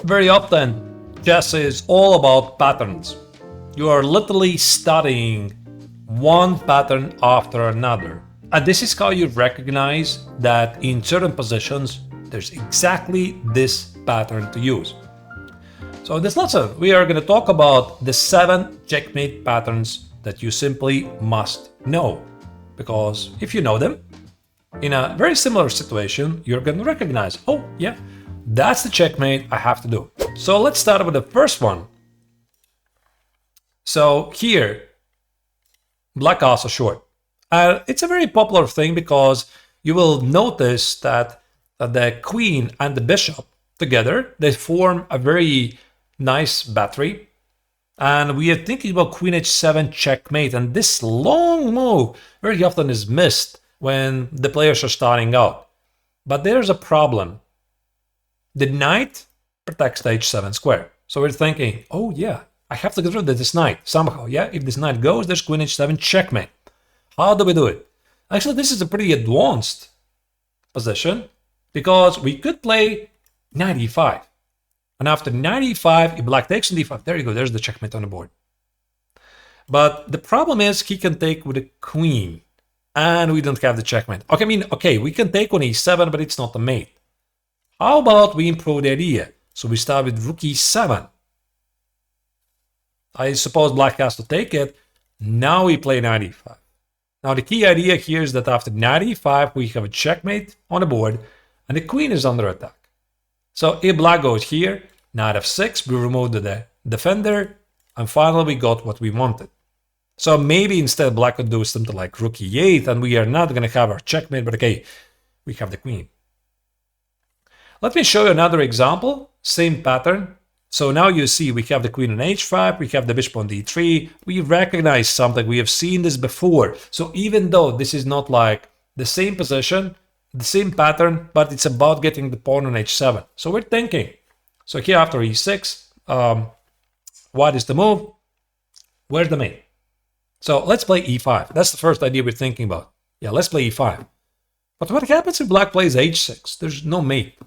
Very often, chess is all about patterns. You are literally studying one pattern after another. And this is how you recognize that in certain positions, there's exactly this pattern to use. So in this lesson, we are going to talk about the 7 checkmate patterns that you simply must know. Because if you know them, in a very similar situation, you're going to recognize, oh yeah, that's the checkmate I have to do. So let's start with the first one. So here, black castle short. It's a very popular thing because you will notice that the queen and the bishop together, they form a very nice battery. And we are thinking about queen h7 checkmate. And this long move very often is missed when the players are starting out. But there's a problem. The knight protects the h7 square. So we're thinking, oh yeah, I have to get rid of this knight somehow. Yeah, if this knight goes, there's queen h7 checkmate. How do we do it? Actually, this is a pretty advanced position because we could play knight e5. And after knight e5, if black takes on d5, there you go, there's the checkmate on the board. But the problem is he can take with a queen and we don't have the checkmate. Okay, we can take on e7, but it's not the mate. How about we improve the idea? So we start with rook e7. I suppose black has to take it. Now we play knight e5. Now the key idea here is that after knight e5, we have a checkmate on the board and the queen is under attack. So if black goes here, knight f6, we remove the defender, and finally we got what we wanted. So maybe instead black could do something like rook e8, and we are not going to have our checkmate, but okay, we have the queen. Let me show you another example, same pattern. So now you see we have the queen on h5, we have the bishop on d3, we recognize something, we have seen this before. So even though this is not like the same position, the same pattern, but it's about getting the pawn on h7. So we're thinking, so here after e6, what is the move? Where's the mate? So let's play e5. That's the first idea we're thinking about. Yeah, let's play e5. But what happens if black plays h6? There's no mate.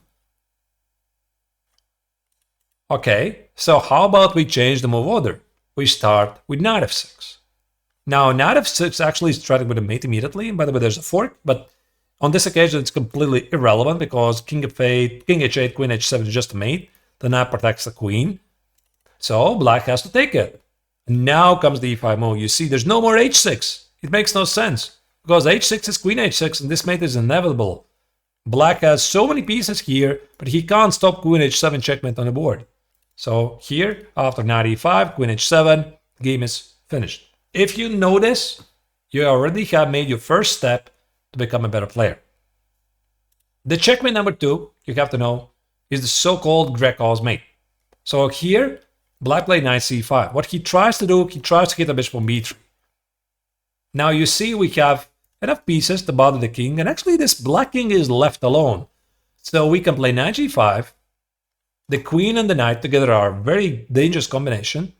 Okay, so how about we change the move order? We start with knight f6. Now, knight f6 actually is threatened with a mate immediately. By the way, there's a fork, but on this occasion, it's completely irrelevant because king f8, king h8, queen h7 is just a mate. The knight protects the queen. So black has to take it. And now comes the e5 move. You see, there's no more h6. It makes no sense because h6 is queen h6 and this mate is inevitable. Black has so many pieces here, but he can't stop queen h7 checkmate on the board. So here, after knight e5, queen h7, game is finished. If you notice, you already have made your first step to become a better player. The checkmate number 2, you have to know, is the so-called Greco's mate. So here, black played knight c5. What he tries to do, he tries to get the bishop on b3. Now you see we have enough pieces to bother the king, and actually this black king is left alone. So we can play knight g5. The queen and the knight together are a very dangerous combination.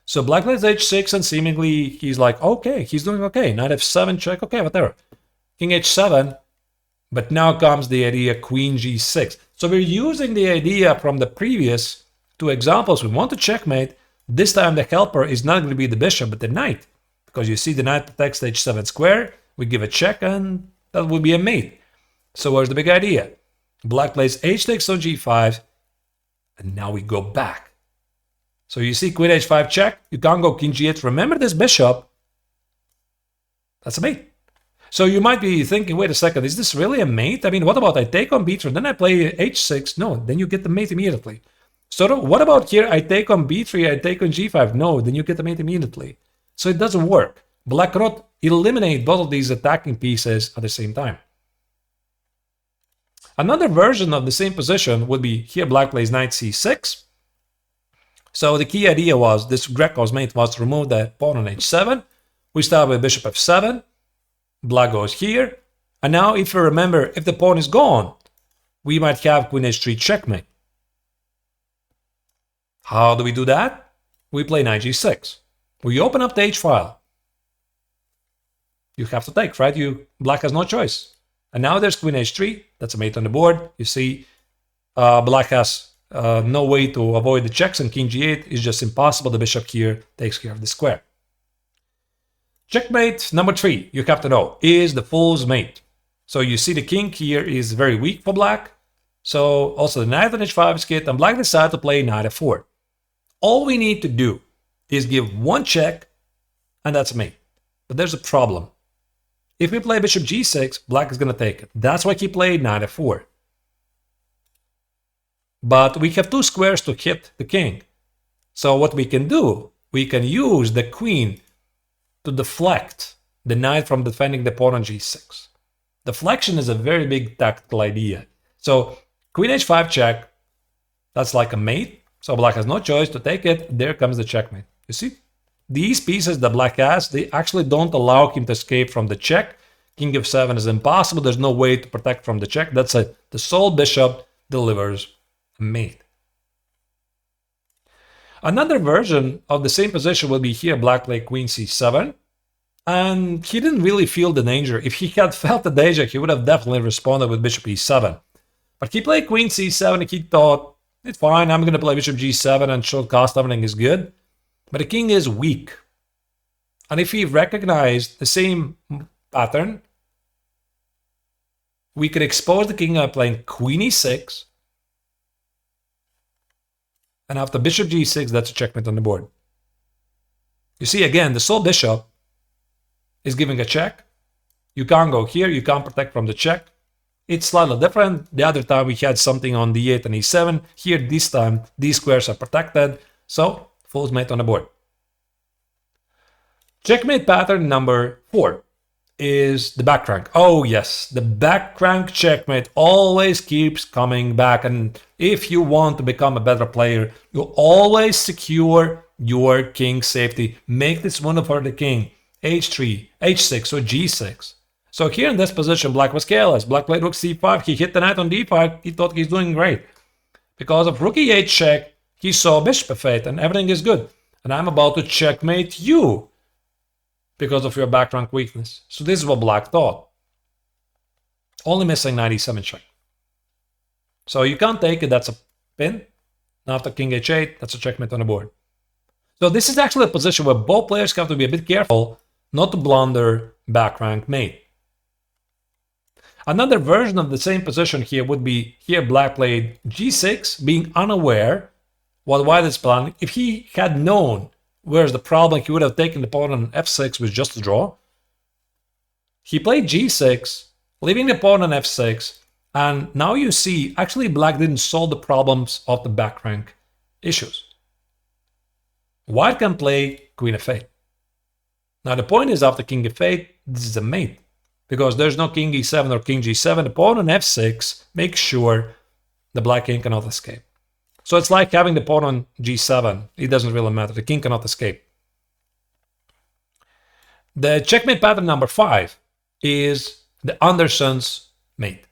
So black plays h6 and seemingly he's like, okay, he's doing okay. Knight f7 check, okay, whatever. King h7, but now comes the idea queen g6. So we're using the idea from the previous 2 examples. We want to checkmate. This time the helper is not going to be the bishop, but the knight. Because you see the knight protects the h7 square. We give a check and that will be a mate. So where's the big idea? Black plays h6 on g5. And now we go back. So you see queen h5 check. You can't go king g8. Remember this bishop. That's a mate. So you might be thinking, wait a second, is this really a mate? I mean, what about I take on b3, then I play h6? No, then you get the mate immediately. So what about here? I take on b3, I take on g5. No, then you get the mate immediately. So it doesn't work. Black cannot eliminate both of these attacking pieces at the same time. Another version of the same position would be here black plays knight c6. So the key idea was this Greco's mate was to remove the pawn on h7. We start with bishop f7. Black goes here. And now if you remember, if the pawn is gone, we might have queen h3 checkmate. How do we do that? We play knight g6. We open up the h file. You have to take, right? Black has no choice. And now there's queen h3. That's a mate on the board. You see, black has no way to avoid the checks, and king g8 is just impossible. The bishop here takes care of the square. Checkmate number 3, you have to know, is the fool's mate. So you see the king here is very weak for black. So also the knight on h5 is hit, and black decided to play knight f4. All we need to do is give one check, and that's a mate. But there's a problem. If we play bishop g6, black is going to take it. That's why he played knight f4. But we have 2 squares to hit the king. So what we can do, we can use the queen to deflect the knight from defending the pawn on g6. Deflection is a very big tactical idea. So queen h5 check, that's like a mate. So black has no choice to take it. There comes the checkmate. You see? These pieces that black has, they actually don't allow him to escape from the check. King f7 is impossible. There's no way to protect from the check. That's it. The sole bishop delivers a mate. Another version of the same position will be here. Black played queen c7. And he didn't really feel the danger. If he had felt the danger, he would have definitely responded with bishop e7. But he played queen c7. He thought, it's fine, I'm going to play bishop g7 and short cost, everything is good. But the king is weak. And if he recognized the same pattern, we could expose the king by playing queen e6. And after bishop g6, that's a checkmate on the board. You see, again, the sole bishop is giving a check. You can't go here, you can't protect from the check. It's slightly different. The other time we had something on d8 and e7. Here, this time, these squares are protected. So, fool's mate on the board. Checkmate pattern number 4 is the back rank. Oh yes, the back rank checkmate always keeps coming back. And if you want to become a better player, you always secure your king's safety. Make this window for the king. h3, h6, or g6. So here in this position, black was careless. Black played rook c5. He hit the knight on d5. He thought he's doing great. Because of rook e8 check, he saw bishop f8 and everything is good. And I'm about to checkmate you because of your back rank weakness. So this is what black thought. Only missing knight e7 check. So you can't take it. That's a pin. Now after king h8, that's a checkmate on the board. So this is actually a position where both players have to be a bit careful not to blunder back rank mate. Another version of the same position here would be here black played g6, being unaware what white is planning. If he had known where's the problem, he would have taken the pawn on f6 with just a draw. He played g6, leaving the pawn on f6, and now you see actually black didn't solve the problems of the back rank issues. White can play queen f8. Now the point is after king f8, this is a mate. Because there's no king e7 or king g7, the pawn on f6 makes sure the black king cannot escape. So it's like having the pawn on g7. It doesn't really matter. The king cannot escape. The checkmate pattern number 5 is the Anderssen's mate.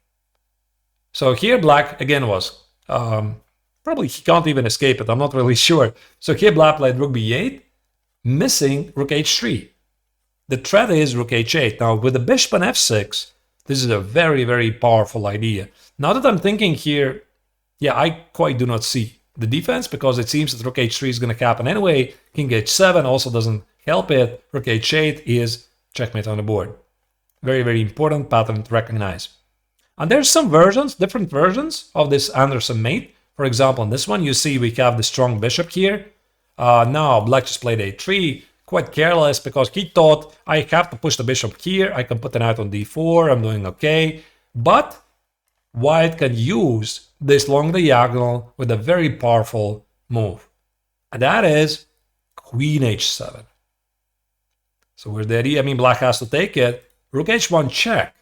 So here black again was probably he can't even escape it. I'm not really sure. So here black played rook b8, missing rook h3. The threat is rook h8. Now with the bishop on f6, this is a very, very powerful idea. Now that I'm thinking here, yeah, I quite do not see the defense because it seems that rook h3 is going to happen anyway. King h7 also doesn't help it. Rook h8 is checkmate on the board. Very, very important pattern to recognize. And there's some versions, different versions of this Anderssen mate. For example, in this one, you see we have the strong bishop here. Now black just played a3. Quite careless because he thought I have to push the bishop here. I can put the knight on d4. I'm doing okay. But white can use this long diagonal with a very powerful move. And that is queen h7. So where's the idea? I mean, black has to take it. Rook h1 check.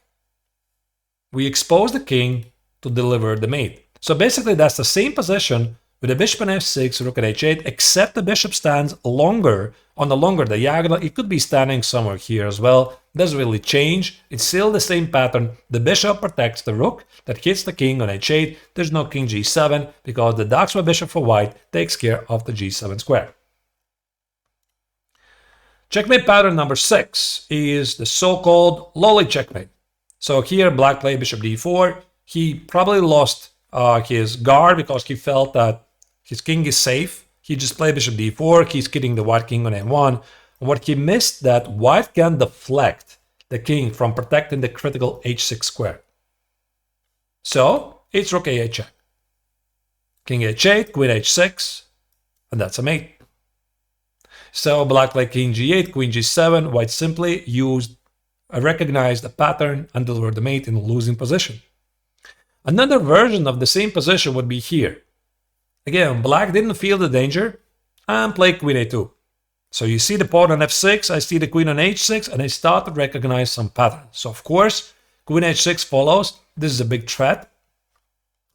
We expose the king to deliver the mate. So basically that's the same position with the bishop on f6, rook at h8, except the bishop stands longer on the longer diagonal. It could be standing somewhere here as well. Doesn't really change. It's still the same pattern. The bishop protects the rook that hits the king on h8. There's no king g7 because the Daxwa bishop for white takes care of the g7 square. Checkmate pattern number 6 is the so-called Lolli checkmate. So here black played bishop d4. He probably lost his guard because he felt that his king is safe. He just played bishop d4. He's kidding the white king on a1. And what he missed that white can deflect the king from protecting the critical h6 square. So it's rook a8 check. King h8, queen h6, and that's a mate. So black played king g8, queen g7. White simply recognized the pattern and delivered the mate in a losing position. Another version of the same position would be here. Again, black didn't feel the danger and played queen a2. So you see the pawn on f6, I see the queen on h6, and I start to recognize some patterns. So of course, queen h6 follows. This is a big threat.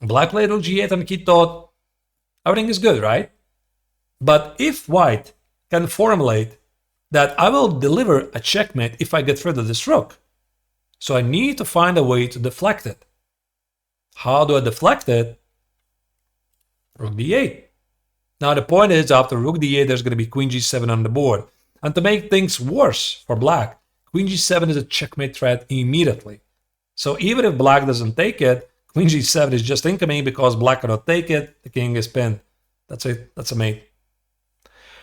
Black played rook g8 and he thought everything is good, right? But if white can formulate that I will deliver a checkmate if I get rid of this rook, so I need to find a way to deflect it. How do I deflect it? Rook d8. Now the point is, after rook d8, there's going to be queen g7 on the board. And to make things worse for black, queen g7 is a checkmate threat immediately. So even if black doesn't take it, queen g7 is just incoming because black cannot take it. The king is pinned. That's it. That's a mate.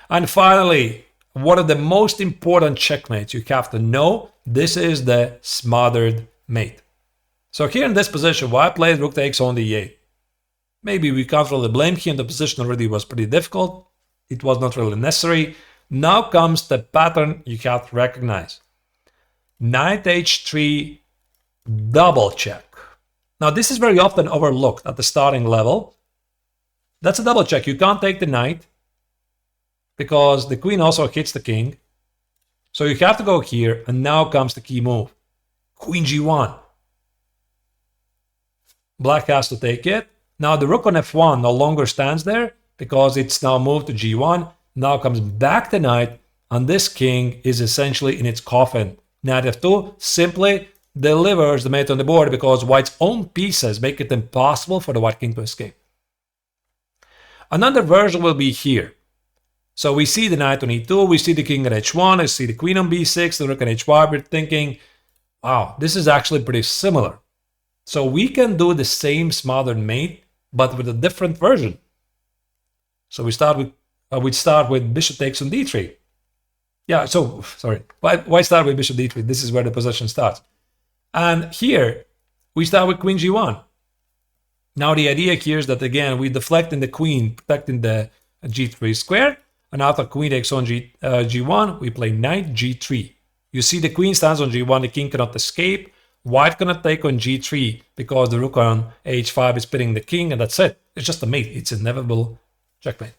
And finally, one of the most important checkmates you have to know, this is the smothered mate. So here in this position, white played rook takes on d8. Maybe we can't really blame him. The position already was pretty difficult. It was not really necessary. Now comes the pattern you have to recognize. Knight h3 double check. Now this is very often overlooked at the starting level. That's a double check. You can't take the knight because the queen also hits the king. So you have to go here, and now comes the key move. Queen g1. Black has to take it. Now the rook on f1 no longer stands there because it's now moved to g1. Now comes back the knight, and this king is essentially in its coffin. Knight f2 simply delivers the mate on the board because white's own pieces make it impossible for the white king to escape. Another version will be here. So we see the knight on e2, we see the king on h1, I see the queen on b6, the rook on h5. We're thinking, wow, this is actually pretty similar. So we can do the same smothered mate, but with a different version. So we start with bishop takes on d3. Yeah, so, sorry, why start with bishop d3? This is where the position starts. And here, we start with queen g1. Now the idea here is that, again, we deflecting the queen, protecting the g3 square, and after queen takes on g1, we play knight g3. You see the queen stands on g1, the king cannot escape. White cannot take on g3 because the rook on h5 is pinning the king, and that's it. It's just a mate. It's inevitable checkmate.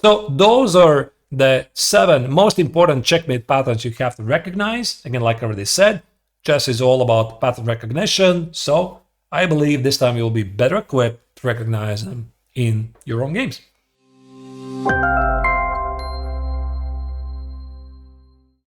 So those are the 7 most important checkmate patterns you have to recognize. Again, like I already said, chess is all about pattern recognition. So I believe this time you'll be better equipped to recognize them in your own games.